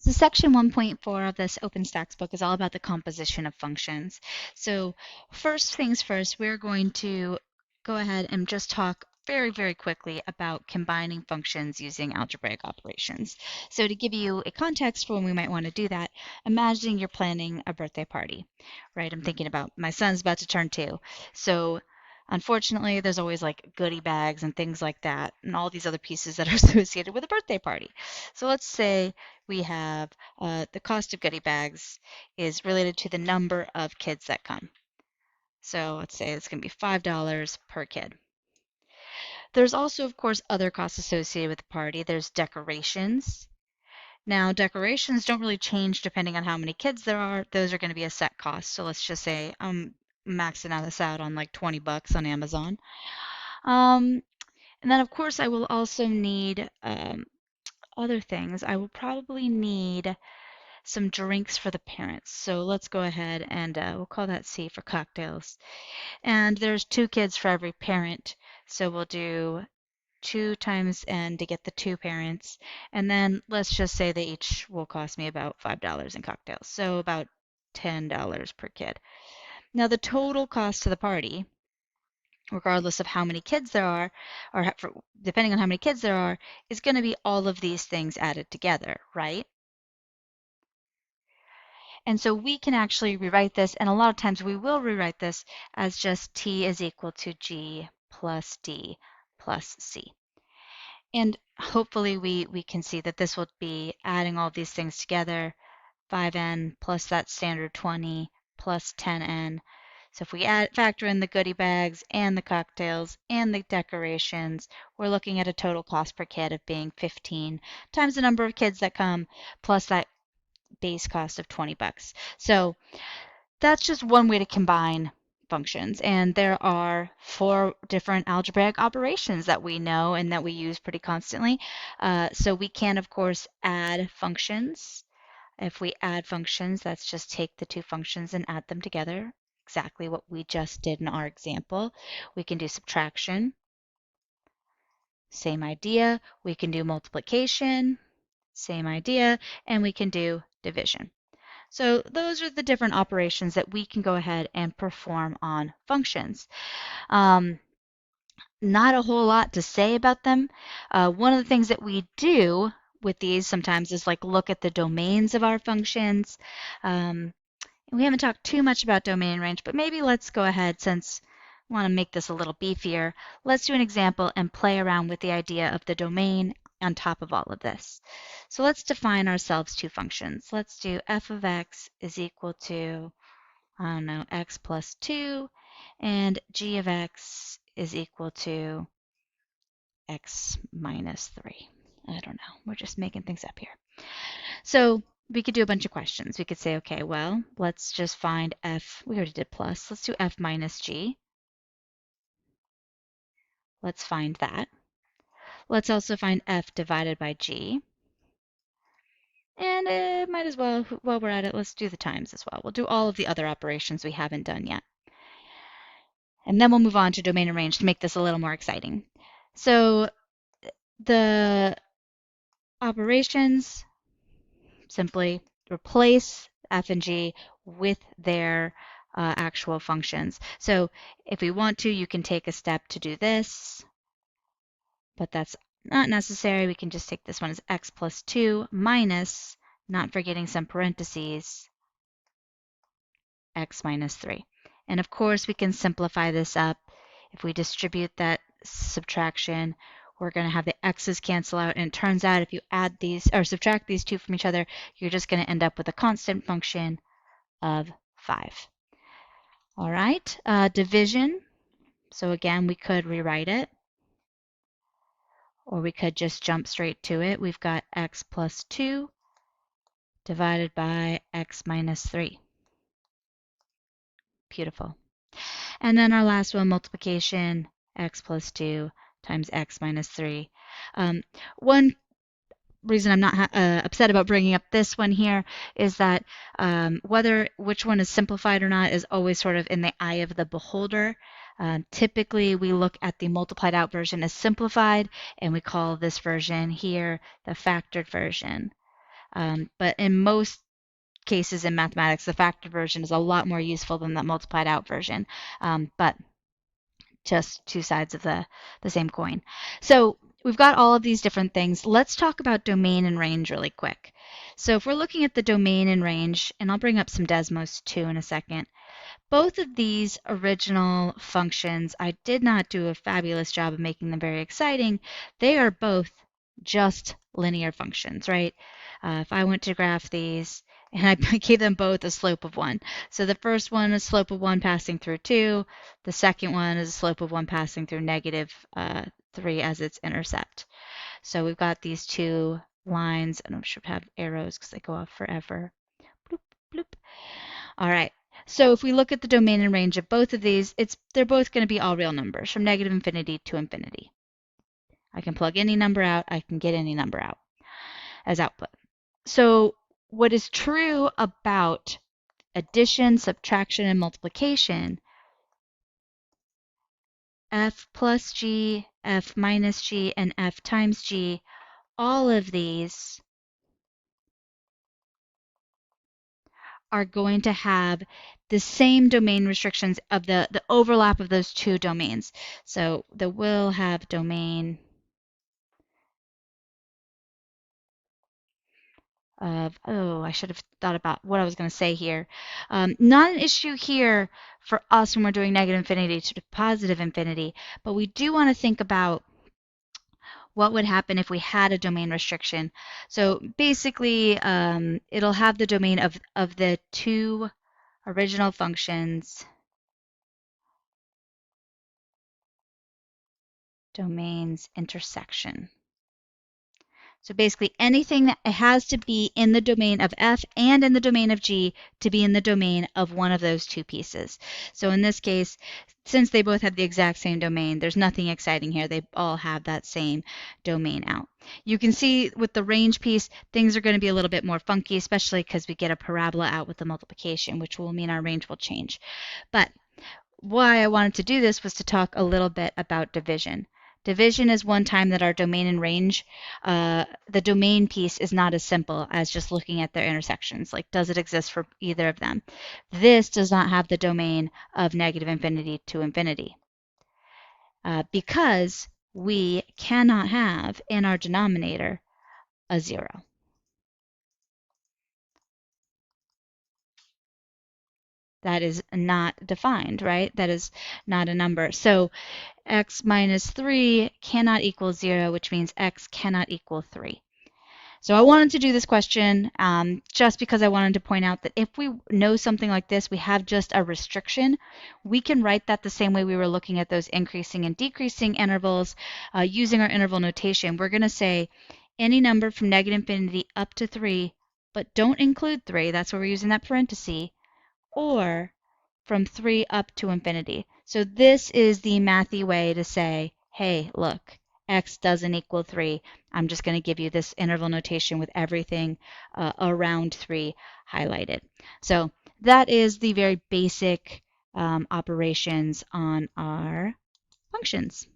So section 1.4 of this OpenStax book is all about the composition of functions. So first things first, we're going to go ahead and just talk very, very quickly about combining functions using algebraic operations. So to give you a context for when we might want to do that, imagine you're planning a birthday party, right? I'm thinking about my son's about to turn 2. So unfortunately, there's always like goodie bags and things like that, and all these other pieces that are associated with a birthday party. So let's say we have the cost of goodie bags is related to the number of kids that come. So let's say it's going to be $5 per kid. There's also, of course, other costs associated with the party. There's decorations. Now, decorations don't really change depending on how many kids there are. Those are going to be a set cost. So let's just say I'm maxing this out on like 20 bucks on Amazon. Um, and then, of course, I will also need other things. I will probably need some drinks for the parents. So let's go ahead and we'll call that C for cocktails. And there's 2 kids for every parent. So we'll do 2 times N to get the 2 parents. And then let's just say they each will cost me about $5 in cocktails. So about $10 per kid. Now the total cost to the party, regardless of how many kids there are, or depending on how many kids there are, is going to be all of these things added together, right? And so we can actually rewrite this, and a lot of times we will rewrite this as just T is equal to G plus D plus C. And hopefully we can see that this will be adding all these things together, 5n plus that standard 20 plus 10n. So if we factor in the goodie bags and the cocktails and the decorations, we're looking at a total cost per kid of being 15 times the number of kids that come plus that base cost of 20 bucks. So that's just one way to combine functions. And there are 4 different algebraic operations that we know and that we use pretty constantly. So we can, of course, add functions. If we add functions, that's just take the 2 functions and add them together. Exactly what we just did in our example. We can do subtraction. Same idea. We can do multiplication. Same idea. And we can do division. So those are the different operations that we can go ahead and perform on functions. Not a whole lot to say about them. One of the things that we do with these sometimes is like look at the domains of our functions. We haven't talked too much about domain and range, but maybe let's go ahead, since I want to make this a little beefier, let's do an example and play around with the idea of the domain on top of all of this. So let's define ourselves 2 functions. Let's do f of x is equal to, I don't know, x plus 2, and g of x is equal to x minus 3. I don't know. We're just making things up here. So we could do a bunch of questions. We could say, okay, well, let's just find f. We already did plus. Let's do f minus g. Let's find that. Let's also find f divided by g. And might as well, while we're at it, let's do the times as well. We'll do all of the other operations we haven't done yet. And then we'll move on to domain and range to make this a little more exciting. So the operations, simply replace f and g with their actual functions. So if we want to, you can take a step to do this, but that's not necessary. We can just take this one as x plus 2 minus, not forgetting some parentheses, x minus 3. And of course, we can simplify this up. If we distribute that subtraction, we're going to have the x's cancel out, and it turns out if you add these or subtract these 2 from each other, you're just going to end up with a constant function of 5. All right, division. So again, we could rewrite it, or we could just jump straight to it. We've got x plus 2 divided by x minus 3. Beautiful. And then our last one, multiplication, x plus 2 times x minus 3. One reason I'm not upset about bringing up this one here is that which one is simplified or not is always sort of in the eye of the beholder. Typically, we look at the multiplied out version as simplified, and we call this version here the factored version. But in most cases in mathematics, the factored version is a lot more useful than the multiplied out version. But just two sides of the same coin. So we've got all of these different things. Let's talk about domain and range really quick. So if we're looking at the domain and range, and I'll bring up some Desmos too in a second, both of these original functions, I did not do a fabulous job of making them very exciting. They are both just linear functions, right? If I went to graph these, and I gave them both a slope of 1. So the first one is slope of 1 passing through 2. The second one is a slope of 1 passing through negative 3 as its intercept. So we've got these two lines, and I should have arrows because they go off forever. Bloop, bloop. All right. So if we look at the domain and range of both of these, they're both going to be all real numbers from negative infinity to infinity. I can plug any number out. I can get any number out as output. So what is true about addition, subtraction, and multiplication, f plus g, f minus g, and f times g, all of these are going to have the same domain restrictions of the overlap of those two domains. So the will have domain of, oh, I should have thought about what I was going to say here. Not an issue here for us when we're doing negative infinity to positive infinity, but we do want to think about what would happen if we had a domain restriction. So basically, it'll have the domain of the two original functions domains intersection. So basically anything that has to be in the domain of f and in the domain of g to be in the domain of one of those two pieces. So in this case, since they both have the exact same domain, there's nothing exciting here. They all have that same domain out. You can see with the range piece, things are going to be a little bit more funky, especially because we get a parabola out with the multiplication, which will mean our range will change. But why I wanted to do this was to talk a little bit about division. Division is one time that our domain and range, the domain piece is not as simple as just looking at their intersections. Like, does it exist for either of them? This does not have the domain of negative infinity to infinity because we cannot have in our denominator a 0. That is not defined, right? That is not a number. So x minus 3 cannot equal 0, which means x cannot equal 3. So I wanted to do this question just because I wanted to point out that if we know something like this, we have just a restriction, we can write that the same way we were looking at those increasing and decreasing intervals using our interval notation. We're going to say any number from negative infinity up to 3, but don't include 3. That's where we're using that parenthesis, or from 3 up to infinity. So this is the mathy way to say, hey, look, x doesn't equal 3. I'm just going to give you this interval notation with everything around 3 highlighted. So that is the very basic operations on our functions.